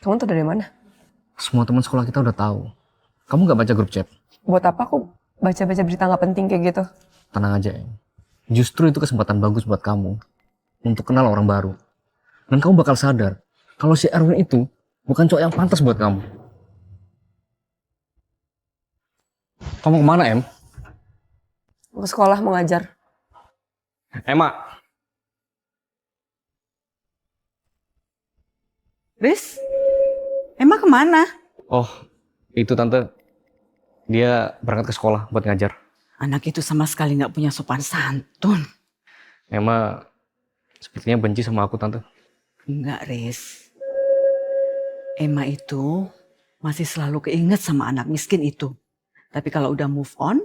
Kamu tuh dari mana? Semua teman sekolah kita udah tahu. Kamu nggak baca grup chat? Buat apa aku baca-baca berita nggak penting kayak gitu? Tenang aja, Em. Justru itu kesempatan bagus buat kamu untuk kenal orang baru. Dan kamu bakal sadar kalau si Erwin itu bukan cowok yang pantas buat kamu. Kamu kemana, Em? Mau ke sekolah mau ngajar. Emma. Riz, Emma kemana? Oh, itu tante. Dia berangkat ke sekolah buat ngajar. Anak itu sama sekali nggak punya sopan santun. Emma sepertinya benci sama aku, tante. Enggak, Riz. Emma itu masih selalu keinget sama anak miskin itu. Tapi kalau udah move on,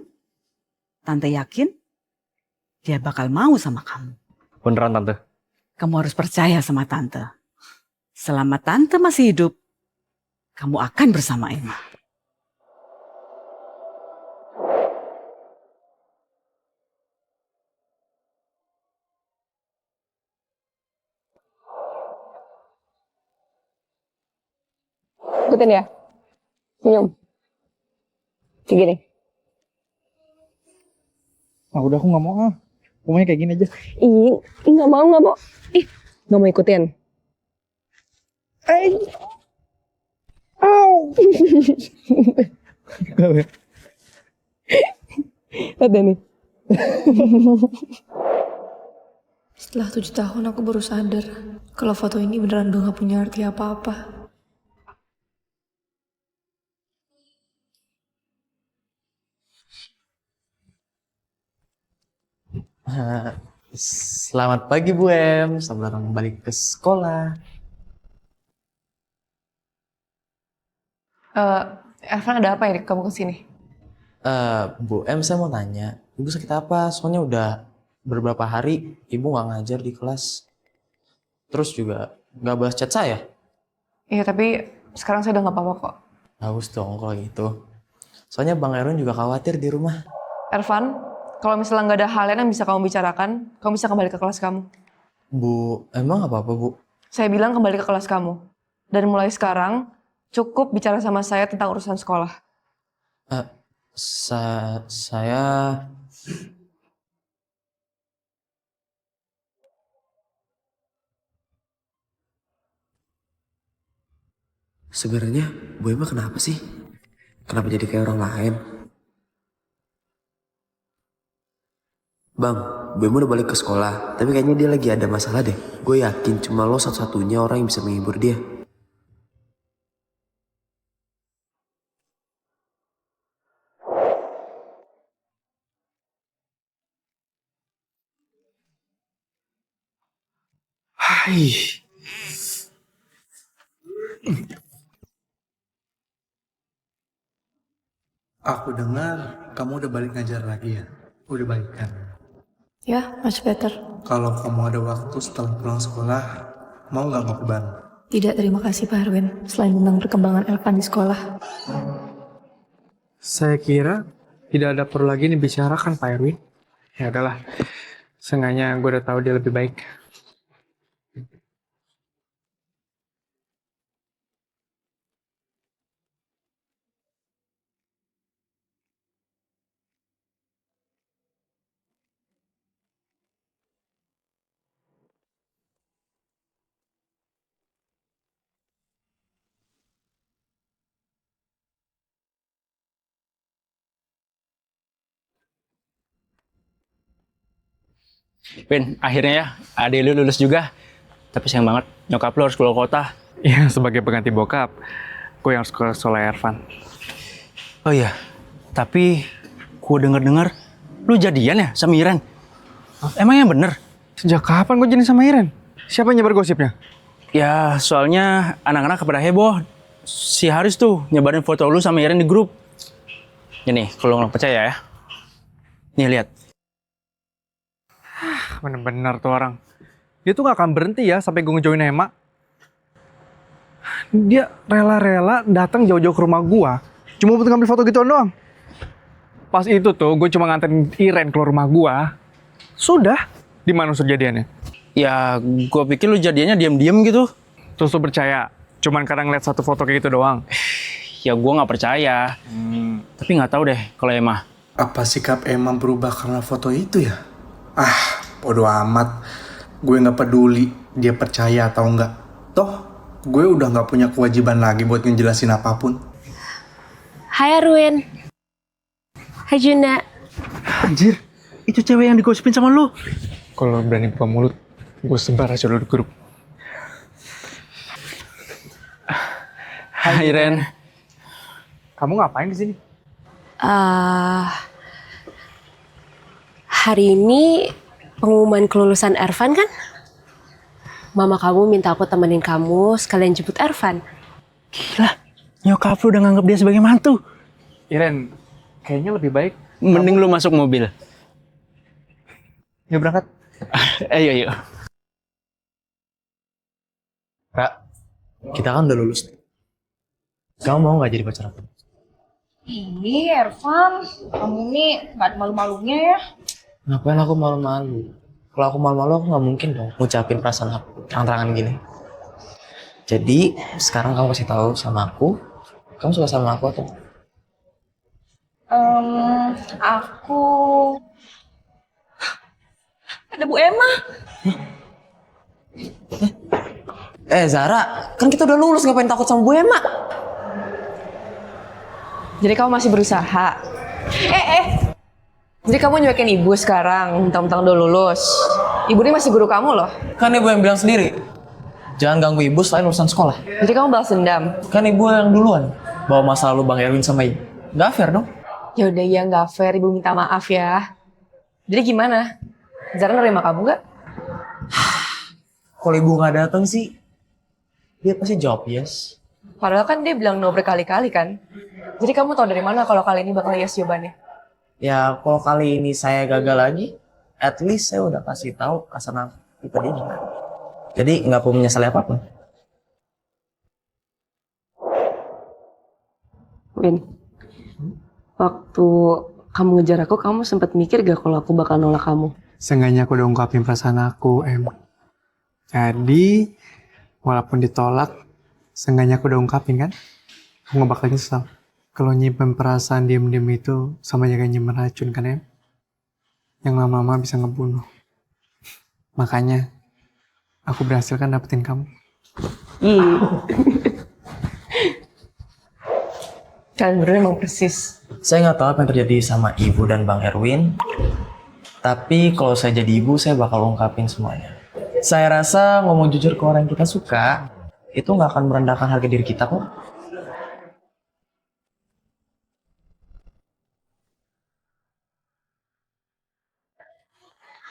Tante yakin dia bakal mau sama kamu. Beneran, tante. Kamu harus percaya sama Tante. Selama Tante masih hidup, kamu akan bersama Emma. Ikutin ya. Senyum. Kayak gini. Ah udah aku nggak mau ah. Aku maunya kayak gini aja. Ih, nggak mau, nggak mau. Ih, nggak mau ikutin. Au. Lihat deh nih. Setelah 7 tahun aku baru sadar kalau foto ini beneran udah gak punya arti apa-apa. Selamat pagi Bu Em, selamat datang kembali ke sekolah. Ervan ada apa ya kamu kesini? Bu Em, saya mau tanya, Ibu sakit apa? Soalnya udah beberapa hari Ibu nggak ngajar di kelas. Terus juga nggak balas chat saya. Iya, tapi sekarang saya udah nggak apa-apa kok. Bagus dong kalau gitu. Soalnya Bang Erwin juga khawatir di rumah. Ervan, kalau misalnya nggak ada hal lain yang bisa kamu bicarakan, kamu bisa kembali ke kelas kamu. Bu, emang apa-apa Bu? Saya bilang kembali ke kelas kamu. Dan mulai sekarang, cukup bicara sama saya tentang urusan sekolah. Saya... Sebenarnya Bu Emma kenapa sih? Kenapa jadi kayak orang lain? Bang, Bu Emma udah balik ke sekolah, tapi kayaknya dia lagi ada masalah deh. Gue yakin cuma lo satu-satunya orang yang bisa menghibur dia. Hai. Aku dengar kamu udah balik ngajar lagi ya? Udah balik kan? Ya, much better. Kalau kamu ada waktu setelah pulang sekolah, mau nggak ngopi bareng? Tidak, terima kasih Pak Erwin. Selain tentang perkembangan Elvan di sekolah. Saya kira tidak ada perlu lagi dibicarakan Pak Erwin. Ya udahlah, seenggaknya gue udah tahu dia lebih baik. Win, akhirnya ya, adik lu lulus juga. Tapi sayang banget, nyokap lu harus keluar kota. Ya, sebagai pengganti bokap, gue yang harus ke sekolah Ervan. Oh iya, tapi gue denger-dengar lu jadian ya sama Iren. Emangnya bener? Sejak kapan gue jadi sama Iren? Siapa yang nyebar gosipnya? Ya, soalnya anak-anak kepada heboh. Si Haris tuh nyebarin foto lu sama Iren di grup. Ini, kalau nggak percaya ya. Nih, lihat. Bener-bener tuh orang. Dia tuh gak akan berhenti ya sampai gue ngejoin Emma. Dia rela-rela datang jauh-jauh ke rumah gue cuma buat ngambil foto gituan doang. Pas itu tuh gue cuma nganterin Iren ke rumah gue. Sudah, di mana unsur jadiannya? Ya, gue pikir lu jadiannya diam-diam gitu. Terus lu percaya Cuman kadang lihat satu foto kayak gitu doang. Ya gue nggak percaya. Tapi nggak tahu deh kalau Emma. Apa sikap Emma berubah karena foto itu ya? Ah, bodo amat. Gue nggak peduli dia percaya atau enggak. Toh, gue udah nggak punya kewajiban lagi buat ngejelasin apapun. Hai Arwin. Hai Juna. Anjir, itu cewek yang digosipin sama lu. Kalau berani buka mulut, gue sebar aja dulu di grup. Hai Ren. Kamu ngapain di sini? Hari ini pengumuman kelulusan Ervan kan? Mama kamu minta aku temenin kamu sekalian jemput Ervan. Gila, nyokap lu udah nganggap dia sebagai mantu. Iren, kayaknya lebih baik Mending lu masuk mobil. yuk berangkat. Ayo. Kak, kita kan udah lulus. Kamu mau nggak jadi pacar aku? Ih, Ervan, kamu nih nggak ada malu-malunya ya. Ngapain aku malu-malu? Kalau aku malu-malu aku nggak mungkin dong ngucapin perasaan aku terang-terangan gini. Jadi sekarang kamu kasih tahu sama aku, kamu suka sama aku atau? Aku ada Bu Emma. Zara, kan kita udah lulus, ngapain takut sama Bu Emma? Jadi kamu masih berusaha. Jadi kamu nyuekin ibu sekarang, mentang-mentang udah lulus. Ibu ini masih guru kamu loh. Kan ibu yang bilang sendiri, jangan ganggu ibu selain urusan sekolah. Jadi kamu balas dendam. Kan ibu yang duluan bawa masa lalu Bang Erwin sama ibu. Gak fair dong. Ya udah ya nggak fair, ibu minta maaf ya. Jadi gimana? Zara nerima kamu nggak? Kalau ibu nggak datang sih, dia pasti jawab yes. Padahal kan dia bilang no berkali-kali kan. Jadi kamu tahu dari mana kalau kali ini bakal yes jawabannya? Ya kalau kali ini saya gagal lagi, at least saya udah kasih tahu kasar kita dia gimana. Jadi nggak perlu menyesali apapun. Win, waktu kamu ngejar aku, kamu sempat mikir gak kalau aku bakal nolak kamu? Seenggaknya aku udah ungkapin perasaan aku, Em. Jadi, walaupun ditolak, seenggaknya aku udah ungkapin kan? Aku gak bakal nyesal. Kalau nyimpen perasaan diem-diem itu sama aja kayak nyimpen racun kan, Em? Yang lama-lama bisa ngebunuh. Makanya, aku berhasil kan dapetin kamu. Kalian berdua emang persis. Saya nggak tahu apa yang terjadi sama ibu dan Bang Erwin. Tapi kalau saya jadi ibu, saya bakal ungkapin semuanya. Saya rasa ngomong jujur ke orang yang kita suka, itu nggak akan merendahkan harga diri kita kok.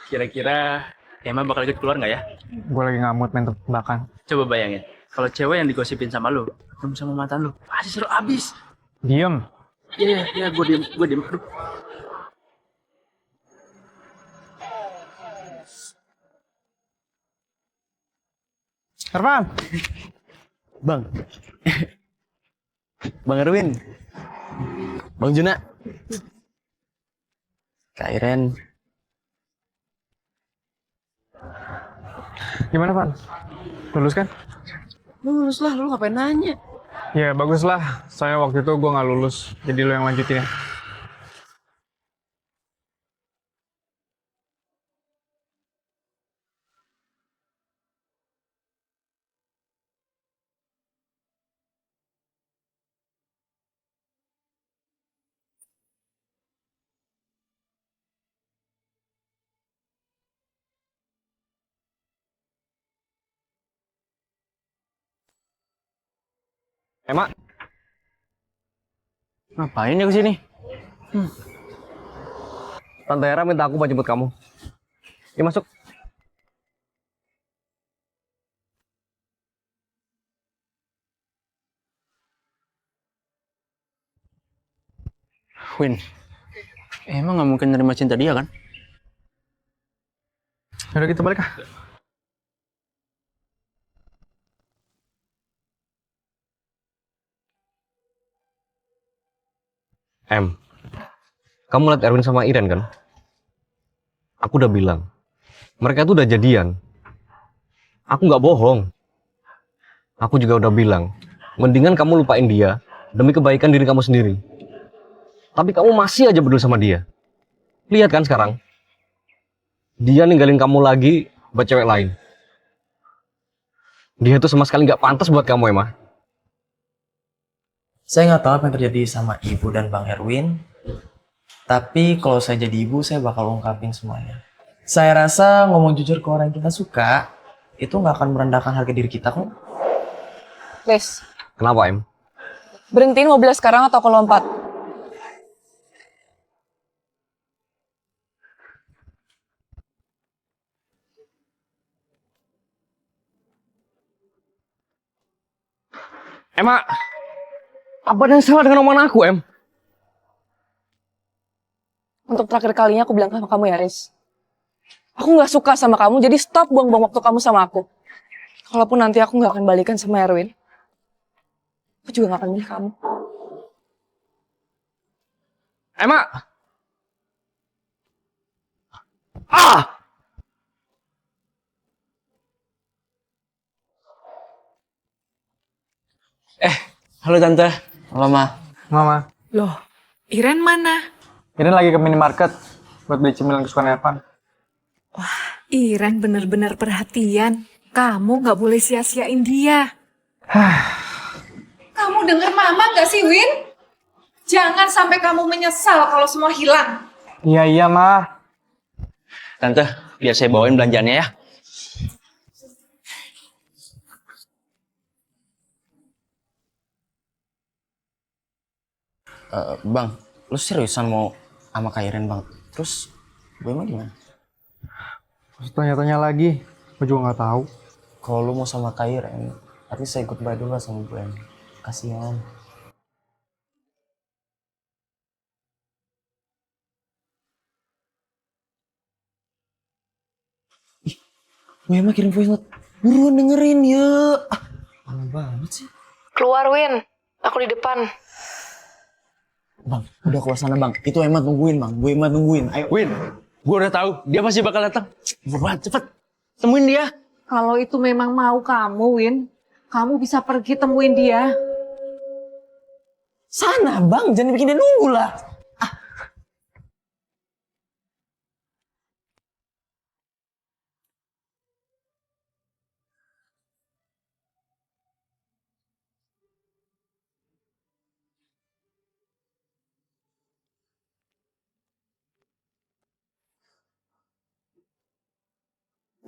Kira-kira Emma bakal ikut keluar nggak ya? Gue lagi nggak mood main tebak-tebakan. Coba bayangin, kalau cewek yang digosipin sama lu, ketemu sama mantan lu, pasti seru abis. Diem. Iya, gue diem. Aduh. Ervan. Bang. Bang Erwin. Bang Juna. Kak Iren. Gimana, Van? Lulus kan? Lulus lah, lu ngapain nanya? Ya, bagus lah. Soalnya waktu itu gue nggak lulus. Jadi lo yang lanjutin ya. Emma, Ngapain ya kesini? Tante Hera minta aku mau jemput kamu. Yuk masuk. Win, emang nggak mungkin nerima cinta dia kan? udah kita balik ah. Kamu lihat Erwin sama Iren kan? Aku udah bilang, mereka tuh udah jadian. Aku nggak bohong. Aku juga udah bilang, mendingan kamu lupain dia demi kebaikan diri kamu sendiri. Tapi kamu masih aja peduli sama dia. Lihat kan sekarang, dia ninggalin kamu lagi buat cewek lain. Dia tuh sama sekali nggak pantas buat kamu, Emma. Saya nggak tahu apa yang terjadi sama ibu dan Bang Erwin. Tapi kalau saya jadi ibu, saya bakal ungkapin semuanya. Saya rasa ngomong jujur ke orang yang kita suka, itu nggak akan merendahkan harga diri kita kok. Riz, Kenapa, Em? berhentiin mobilnya sekarang atau aku lompat? Emma, apa ada yang salah dengan omongan aku, Em? Untuk terakhir kalinya aku bilang sama kamu ya, Riz. Aku nggak suka sama kamu, jadi stop buang-buang waktu kamu sama aku. Kalaupun nanti aku nggak akan balikan sama Erwin, aku juga nggak akan milih kamu. Emma! Ah! Halo Tante. Halo, Ma. Mama, Loh, Iren mana? ini lagi ke minimarket buat beli cemilan kesukaan Evan. Iren bener-bener perhatian. Kamu nggak boleh sia-siain dia. Kamu denger mama nggak sih, Win? Jangan sampai kamu menyesal kalau semua hilang. Iya, Ma. Tante, biar saya bawain belanjaannya ya. Bang, lu seriusan mau sama Kak Iren, Bang? Terus, gue emang gimana? Terus tanya-tanya lagi, gue juga nggak tahu. Kalau lu mau sama Kak Iren, tapi saya goodbye dulu lah sama gue. Kasihan. Ih, gue emang kirim voice note. Buruan dengerin ya. Lama banget sih. Keluar, Win. Aku di depan. Bang, udah keluar sana, Bang. Itu Emma tungguin, Bang. Bu Emma tungguin. Ayo. Win, gue udah tahu dia pasti bakal datang. Buruan, cepet. Temuin dia. Kalau itu memang mau kamu, Win, kamu bisa pergi temuin dia. Sana, Bang. Jangan bikin dia nunggu lah.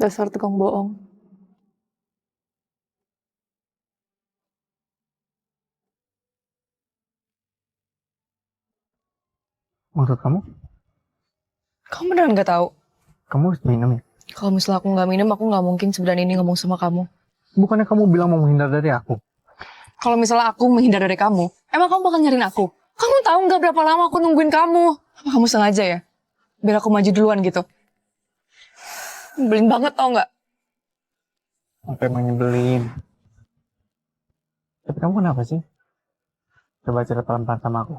Dasar tukang bohong. Maksud kamu? Kamu beneran nggak tahu? Kamu harus minum ya? Kalau misalnya aku nggak minum, aku nggak mungkin sebenarnya ini ngomong sama kamu. Bukannya kamu bilang mau menghindar dari aku? Kalau misalnya aku menghindar dari kamu, emang kamu bakal nyariin aku? Kamu tahu nggak berapa lama aku nungguin kamu? Apa kamu sengaja ya? Biar aku maju duluan gitu. Nyebelin banget tau nggak? Apa emang nyebelin? Tapi kamu kenapa sih? Coba cerita pelan-pelan sama aku.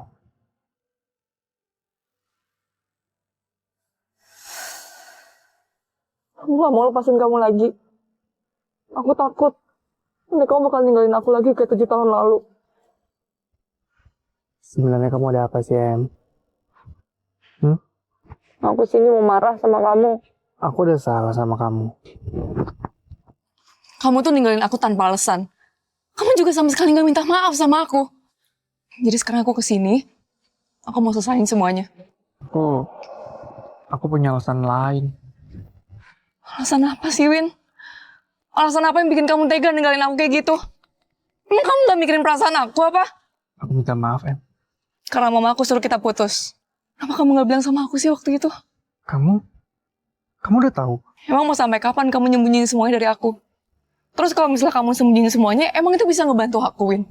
Aku gak mau lepasin kamu lagi. Aku takut. Nanti kamu bakal ninggalin aku lagi kayak 7 tahun lalu. Sebenarnya kamu ada apa sih, Em? Aku sini mau marah sama kamu. Aku udah salah sama kamu. Kamu tuh ninggalin aku tanpa alasan. Kamu juga sama sekali gak minta maaf sama aku. Jadi sekarang aku kesini, aku mau selesain semuanya. Aku punya alasan lain. Alasan apa sih, Win? Alasan apa yang bikin kamu tega ninggalin aku kayak gitu? Emang kamu gak mikirin perasaan aku apa? Aku minta maaf, Em. Karena mama aku suruh kita putus. Kenapa kamu gak bilang sama aku sih waktu itu? Kamu udah tahu? Emang mau sampai kapan kamu nyembunyiin semuanya dari aku? Terus kalau misalnya kamu sembunyiin semuanya, emang itu bisa ngebantu aku, Win?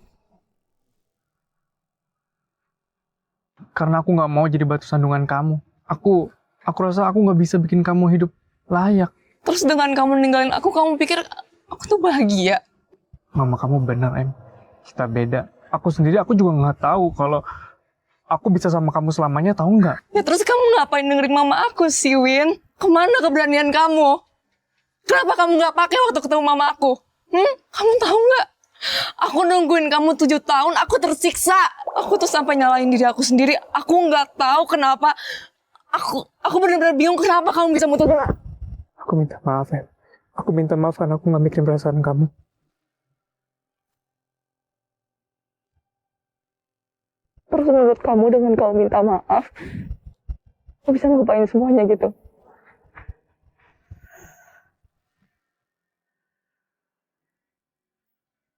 Karena aku nggak mau jadi batu sandungan kamu. Aku rasa aku nggak bisa bikin kamu hidup layak. Terus dengan kamu ninggalin aku, kamu pikir aku tuh bahagia? Mama kamu benar, Em. Kita beda. Aku sendiri, aku juga nggak tahu kalau aku bisa sama kamu selamanya, tahu nggak? Ya terus kamu ngapain dengerin mama aku sih, Win? Kemana keberanian kamu? Kenapa kamu nggak pakai waktu ketemu mama aku? Kamu tahu nggak? Aku nungguin kamu 7 tahun, aku tersiksa. Aku tuh sampai nyalain diri aku sendiri. Aku nggak tahu kenapa. Aku benar-benar bingung kenapa kamu bisa mutusin. Aku minta maaf, Em. Aku minta maaf karena aku nggak mikirin perasaan kamu. Terus menurut kamu dengan kamu minta maaf, aku bisa ngelupain semuanya gitu?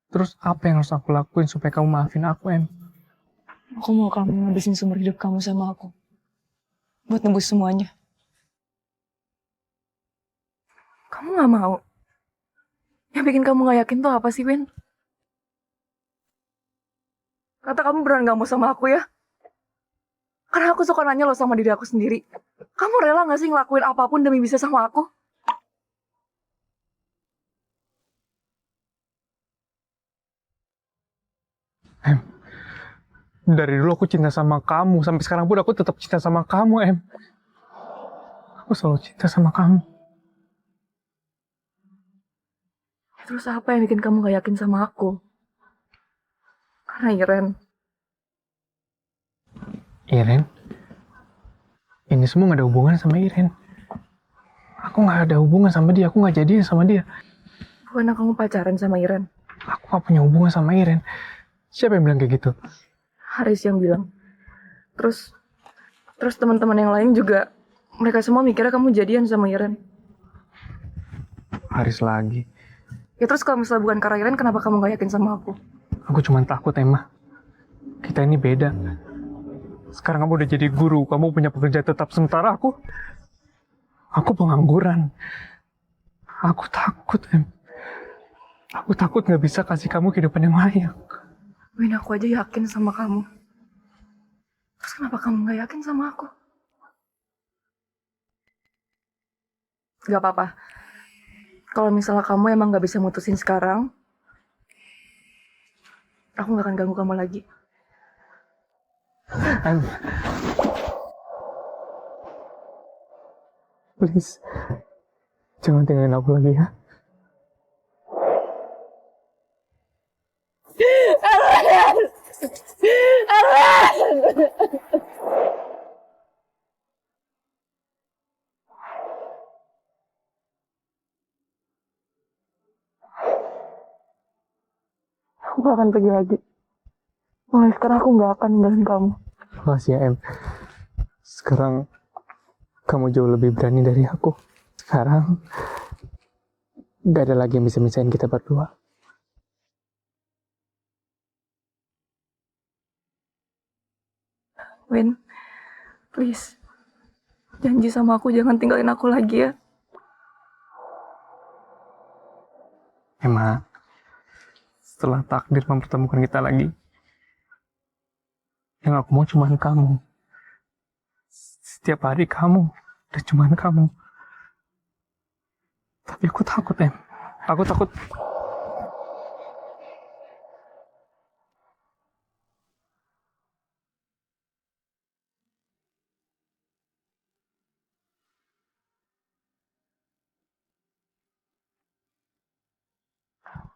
Terus apa yang harus aku lakuin supaya kamu maafin aku, Em? Aku mau kamu ngabisin sumber hidup kamu sama aku. Buat nembus semuanya. Kamu gak mau? Yang bikin kamu gak yakin tuh apa sih, Win? Kata kamu beneran gak mau sama aku ya? Karena aku suka nanya lo sama diri aku sendiri. Kamu rela gak sih ngelakuin apapun demi bisa sama aku? Em, dari dulu aku cinta sama kamu. Sampai sekarang pun aku tetap cinta sama kamu, Em. Aku selalu cinta sama kamu. Terus apa yang bikin kamu gak yakin sama aku? Karena Iren. Iren? Ini semua gak ada hubungan sama Iren. Aku gak ada hubungan sama dia. Aku gak jadian sama dia. Bukannya kamu pacaran sama Iren? Aku gak punya hubungan sama Iren. Siapa yang bilang kayak gitu? Haris yang bilang. Terus teman-teman yang lain juga, mereka semua mikirnya kamu jadian sama Iren. Haris lagi. Ya terus kalau misalnya bukan karena Iren, kenapa kamu gak yakin sama aku? Aku cuma takut, Emma. Kita ini beda. Sekarang kamu udah jadi guru, kamu punya pekerjaan tetap, sementara aku pengangguran. Aku takut, Em. Aku takut gak bisa kasih kamu kehidupan yang layak. Win, aku aja yakin sama kamu. Terus kenapa kamu gak yakin sama aku? Gak apa-apa. Kalau misalnya kamu emang gak bisa mutusin sekarang, aku gak akan ganggu kamu lagi. Em. Please. Jangan tinggalin aku lagi ya. Aku gak akan pergi lagi. Mulai sekarang aku gak akan ninggalin kamu. Makasih ya, Em. Sekarang kamu jauh lebih berani dari aku. Sekarang gak ada lagi yang bisa misahin kita berdua. Win, please. Janji sama aku jangan tinggalin aku lagi ya. Emma, setelah takdir mempertemukan kita lagi, yang aku mau cuman kamu. Setiap hari kamu, udah cuman kamu. Tapi aku takut, Em. Aku takut.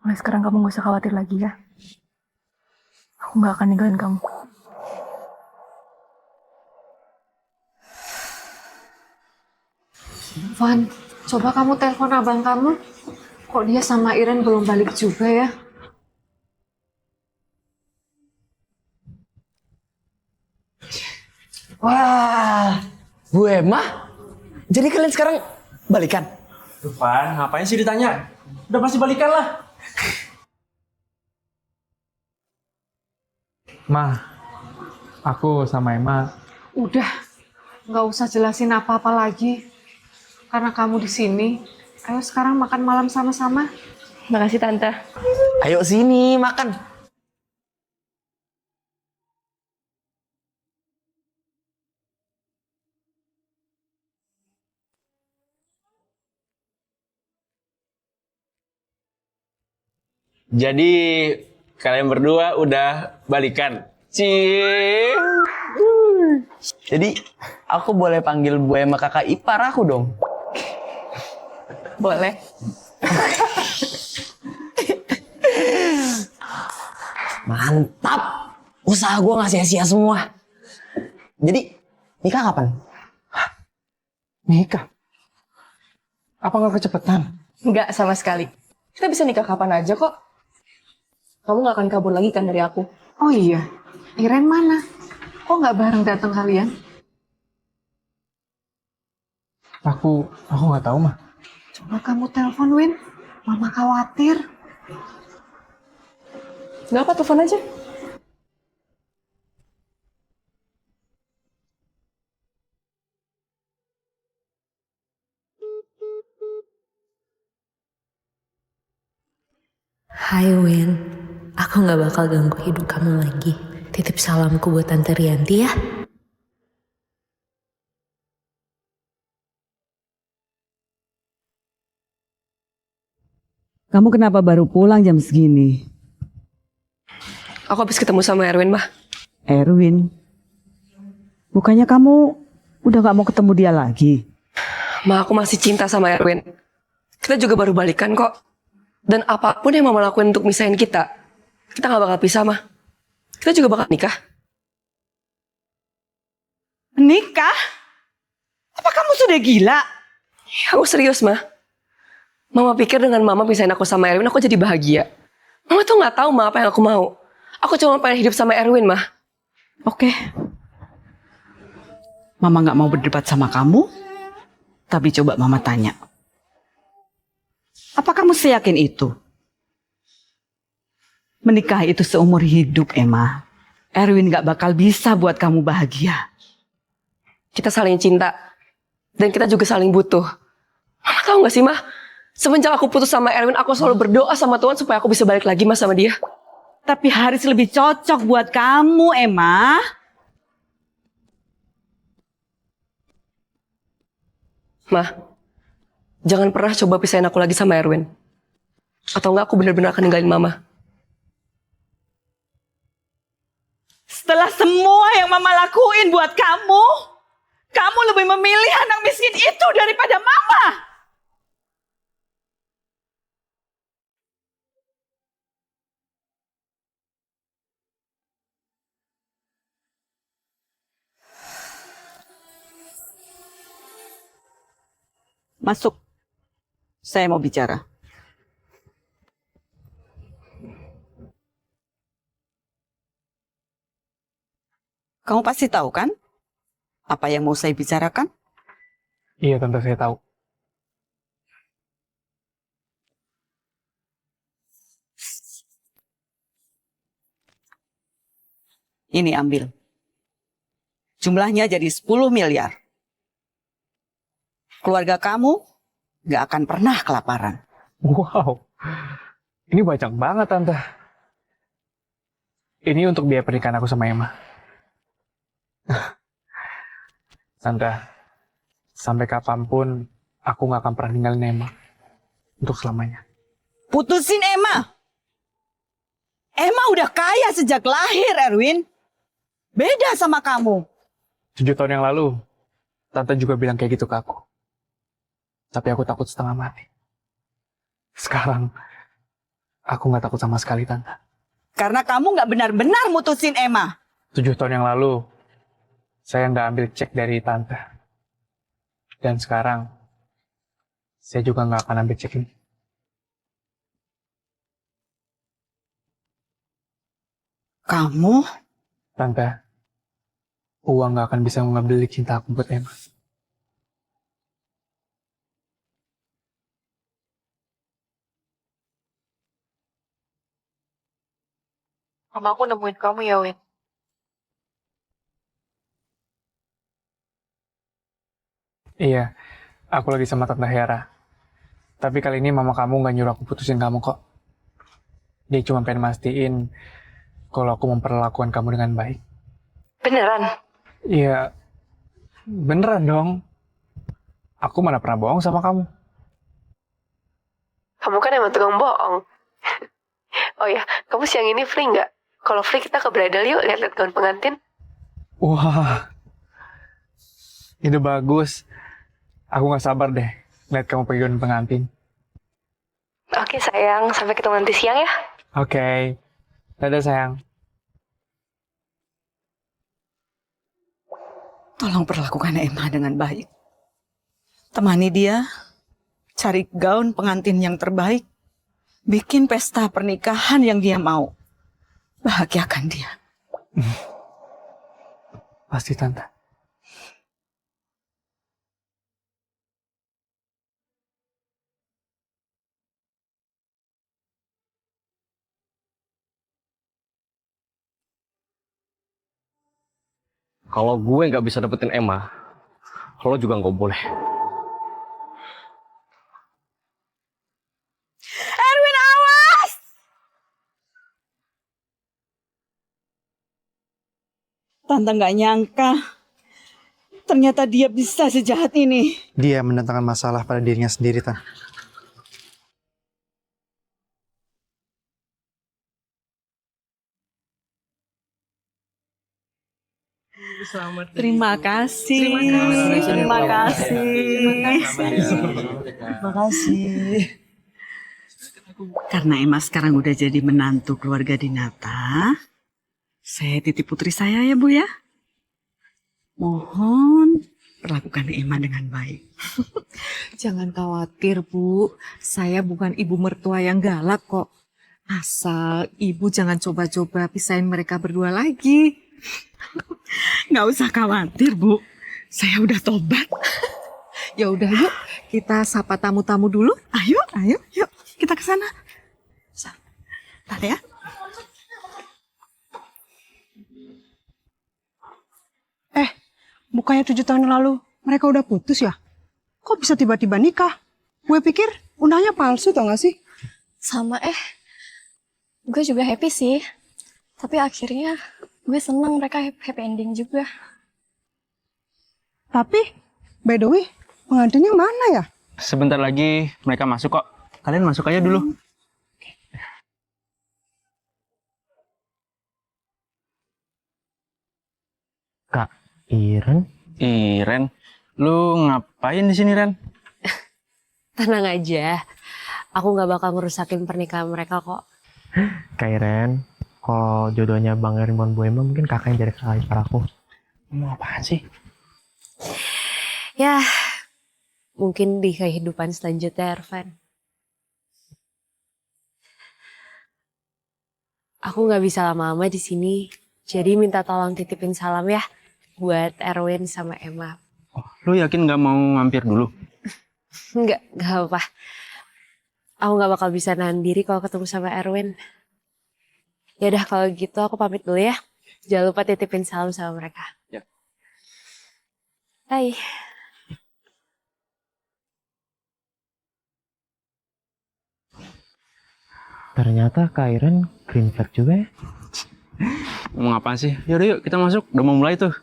Mulai sekarang kamu gak usah khawatir lagi ya. Aku gak akan ninggalin kamu. Van, coba kamu telepon abang kamu. Kok dia sama Iren belum balik juga ya? Wah, Bu Emma. Jadi kalian sekarang balikan? Van, ngapain sih ditanya? Udah pasti balikan lah. Ma, aku sama Emma. Udah, nggak usah jelasin apa-apa lagi. Karena kamu di sini, ayo sekarang makan malam sama-sama. Makasih Tante. Ayo sini makan. Jadi kalian berdua udah balikan. Jadi aku boleh panggil Bu Emma kakak ipar aku dong? Boleh. Mantap. Usaha gue gak sia-sia semua. Jadi, nikah kapan? Nikah? Apa nggak kecepatan? Enggak sama sekali. Kita bisa nikah kapan aja kok. Kamu nggak akan kabur lagi kan dari aku? Oh iya, Iren mana? Kok nggak bareng datang kalian? Aku nggak tahu mah. Coba kamu telepon Win, Mama khawatir. Nggak apa, telepon aja. Hai Win, aku nggak bakal ganggu hidup kamu lagi. Titip salamku buat Tante Rianti ya. Kamu kenapa baru pulang jam segini? Aku habis ketemu sama Erwin, mah. Erwin? Bukannya kamu udah gak mau ketemu dia lagi? Ma, aku masih cinta sama Erwin. Kita juga baru balikan kok. Dan apapun yang Mama lakuin untuk misahin kita gak bakal pisah, mah. Kita juga bakal nikah. Nikah? Apa kamu sudah gila? Ya, aku serius, mah. Mama pikir dengan Mama pisahin aku sama Erwin, aku jadi bahagia. Mama tuh gak tahu, mah, apa yang aku mau. Aku cuma pengen hidup sama Erwin, mah. Oke. Mama gak mau berdebat sama kamu, tapi coba Mama tanya. Apa kamu seyakin itu? Menikah itu seumur hidup, Emma. Erwin gak bakal bisa buat kamu bahagia. Kita saling cinta. Dan kita juga saling butuh. Mama tahu gak sih, mah? Semenjak aku putus sama Erwin, aku selalu berdoa sama Tuhan supaya aku bisa balik lagi, mah, sama dia. Tapi Haris lebih cocok buat kamu, Emma. Mah, jangan pernah coba pisahin aku lagi sama Erwin. Atau enggak aku benar-benar akan ninggalin Mama. Setelah semua yang Mama lakuin buat kamu, kamu lebih memilih anak miskin itu daripada Mama. Masuk. Saya mau bicara. Kamu pasti tahu kan? Apa yang mau saya bicarakan? Iya, Tante, saya tahu. Ini ambil. Jumlahnya jadi 10 miliar. Keluarga kamu gak akan pernah kelaparan. Wow, ini banyak banget, Tante. Ini untuk biaya pernikahan aku sama Emma. Tante, sampai kapanpun aku gak akan pernah ninggalin Emma. Untuk selamanya. Putusin Emma. Emma udah kaya sejak lahir, Erwin. Beda sama kamu. 7 tahun yang lalu, Tante juga bilang kayak gitu ke aku. Tapi aku takut setengah mati. Sekarang, aku gak takut sama sekali, Tante. Karena kamu gak benar-benar mutusin Emma. 7 tahun yang lalu, saya nggak ambil cek dari Tante. Dan sekarang, saya juga nggak akan ambil cek ini. Kamu? Tante, uang nggak akan bisa mengambil cinta aku buat Emma. Mama aku nemuin kamu ya, Win. Iya, aku lagi sama Tante Hera. Tapi kali ini mama kamu nggak nyuruh aku putusin kamu kok. Dia cuma pengen mastiin kalau aku memperlakukan kamu dengan baik. Beneran? Iya, beneran dong. Aku mana pernah bohong sama kamu. Kamu kan emang tukang bohong. Oh ya, kamu siang ini free nggak? Kalau free kita ke bridal yuk, lihat-lihat gaun pengantin. Wah, ide bagus. Aku nggak sabar deh lihat kamu pergi gaun pengantin. Oke sayang, sampai ketemu nanti siang ya. Oke. Dadah sayang. Tolong perlakukan Emma dengan baik. Temani dia, cari gaun pengantin yang terbaik, bikin pesta pernikahan yang dia mau. Bahagiakan dia. Pasti Tante. Kalau gue nggak bisa dapetin Emma, lo juga nggak boleh. Erwin, awas! Tante nggak nyangka, ternyata dia bisa sejahat ini. Dia mendatangkan masalah pada dirinya sendiri, Tan. Terima kasih. Terima kasih. Karena Emma sekarang udah jadi menantu keluarga Dinata, saya titip putri saya ya Bu ya. Mohon perlakukan Emma dengan baik. Jangan khawatir, Bu. Saya bukan ibu mertua yang galak kok. Asal ibu jangan coba-coba pisahin mereka berdua lagi. Nggak usah khawatir Bu, saya udah tobat. Ya udah yuk, kita sapa tamu-tamu dulu. Ayo, yuk kita ke sana. Tante ya. Bukannya 7 tahun lalu mereka udah putus ya? Kok bisa tiba-tiba nikah? Gue pikir undangnya palsu tau gak sih? Sama gue juga happy sih. Tapi akhirnya gue senang mereka happy ending juga. Tapi, by the way, pengantinnya mana ya? Sebentar lagi mereka masuk kok. Kalian masuk aja dulu. Kak Iren? Ren, lu ngapain di sini, Ren? Tenang aja, aku nggak bakal ngerusakin pernikahan mereka kok. Kak Iren, kalau jodohnya Bang Erwin Bu Emma mungkin kakak yang jadi kakak ipar aku. Mau apaan sih? Ya, mungkin di kehidupan selanjutnya, Ervan. Aku nggak bisa lama-lama di sini, jadi minta tolong titipin salam ya buat Erwin sama Emma. Oh, lu yakin nggak mau mampir dulu? Nggak apa-apa. Aku nggak bakal bisa nahan diri kalau ketemu sama Erwin. Ya udah kalau gitu aku pamit dulu ya. Jangan lupa titipin salam sama mereka. Ya. Bye. Ternyata Kak Iren green flag juga ya. Ngomong apaan sih? Yaudah yuk kita masuk, udah mau mulai tuh.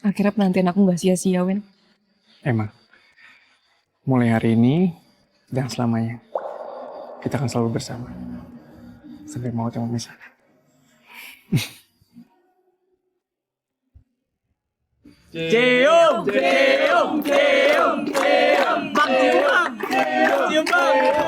Akhirnya penantian aku nggak sia-sia, Win. Emma, mulai hari ini dan selamanya kita akan selalu bersama sampai maut yang memisahkan. Cium, cium, cium, cium, bang cium, cium bang.